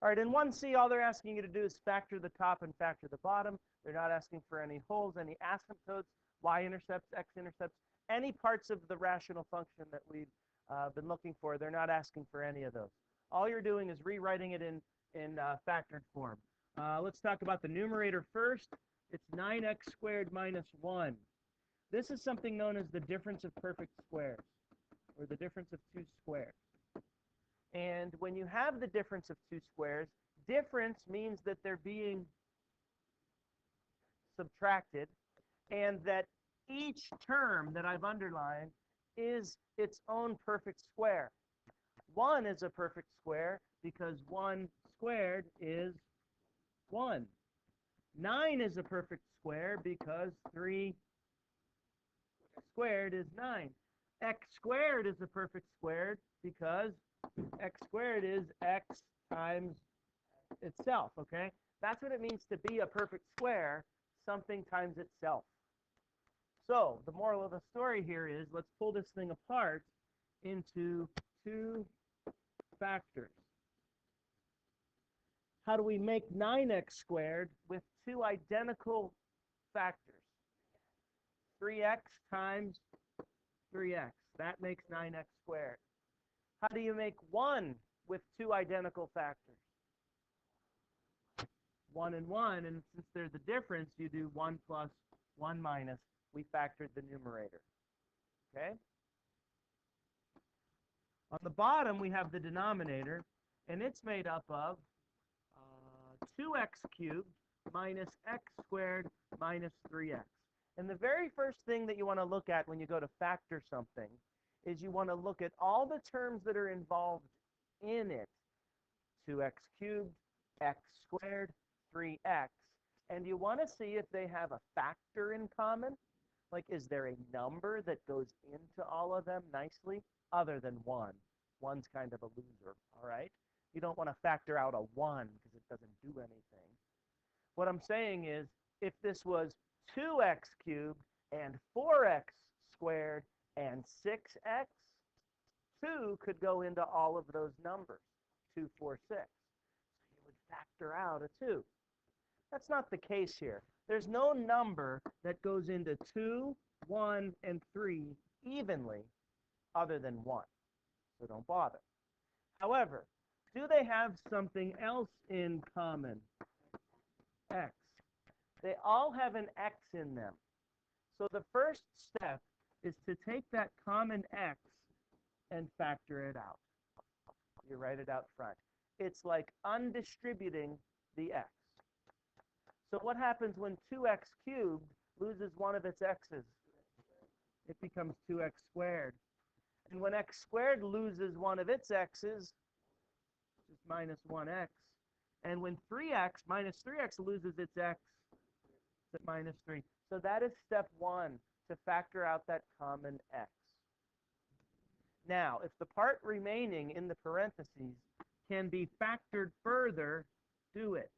All right, in 1C, all they're asking you to do is factor the top and factor the bottom. They're not asking for any holes, any asymptotes, y-intercepts, x-intercepts, any parts of the rational function that we've been looking for. They're not asking for any of those. All you're doing is rewriting it in factored form. Let's talk about the numerator first. It's 9x squared minus 1. This is something known as the difference of perfect squares, or the difference of two squares. And when you have the difference of two squares, difference means that they're being subtracted, and that each term that I've underlined is its own perfect square. 1 is a perfect square because 1 squared is 1. 9 is a perfect square because 3 squared is 9. X squared is a perfect square because x squared is x times itself, okay? That's what it means to be a perfect square, something times itself. So the moral of the story here is, let's pull this thing apart into two factors. How do we make 9x squared with two identical factors? 3x times 3x. That makes 9x squared. How do you make 1 with two identical factors? 1 and 1, and since they're the difference, you do 1 plus 1 minus. We factored the numerator. Okay? On the bottom, we have the denominator, and it's made up of 2x cubed minus x squared minus 3x. And the very first thing that you want to look at when you go to factor something is you want to look at all the terms that are involved in it. 2x cubed, x squared, 3x. And you want to see if they have a factor in common. Like, is there a number that goes into all of them nicely other than 1? 1's kind of a loser, all right? You don't want to factor out a 1 because it doesn't do anything. What I'm saying is, if this was 2x cubed and 4x squared and 6x, 2 could go into all of those numbers, 2, 4, 6. So you would factor out a 2. That's not the case here. There's no number that goes into 2, 1, and 3 evenly other than 1. So don't bother. However, do they have something else in common? X. They all have an x in them. So the first step is to take that common x and factor it out. You write it out front. It's like undistributing the x. So what happens when 2x cubed loses one of its x's? It becomes 2x squared. And when x squared loses one of its x's, which is minus 1x, and when 3x minus 3x loses its x, it's at minus 3. So that is step 1, to factor out that common x. Now, if the part remaining in the parentheses can be factored further, do it.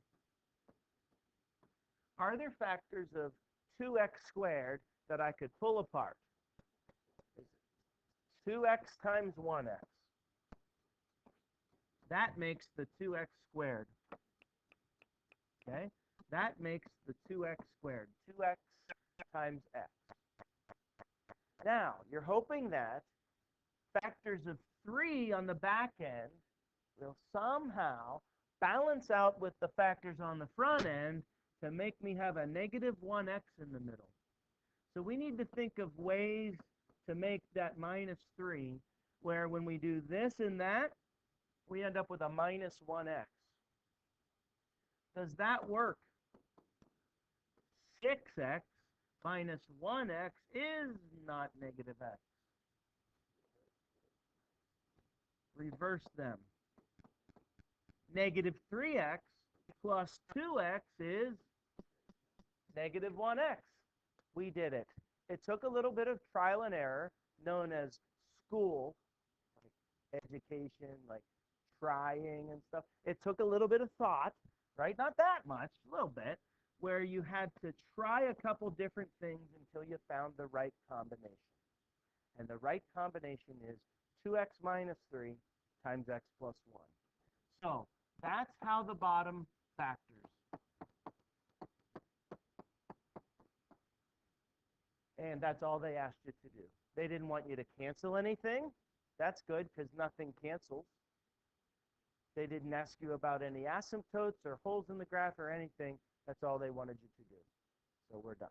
Are there factors of 2x squared that I could pull apart? 2x times 1x. That makes the 2x squared. Okay? That makes the 2x squared. 2x times x. Now, you're hoping that factors of 3 on the back end will somehow balance out with the factors on the front end to make me have a negative 1x in the middle. So we need to think of ways to make that minus 3, where when we do this and that, we end up with a minus 1x. Does that work? 6x minus 1x is not negative x. Reverse them. Negative 3x plus 2x is negative 1x. We did it. It took a little bit of trial and error, known as school, like education, like trying and stuff. It took a little bit of thought, right? Not that much, a little bit, where you had to try a couple different things until you found the right combination. And the right combination is 2x minus 3 times x plus 1. So That's how the bottom factors. And that's all they asked you to do. They didn't want you to cancel anything. That's good because nothing cancels. They didn't ask you about any asymptotes or holes in the graph or anything. That's all they wanted you to do. So we're done.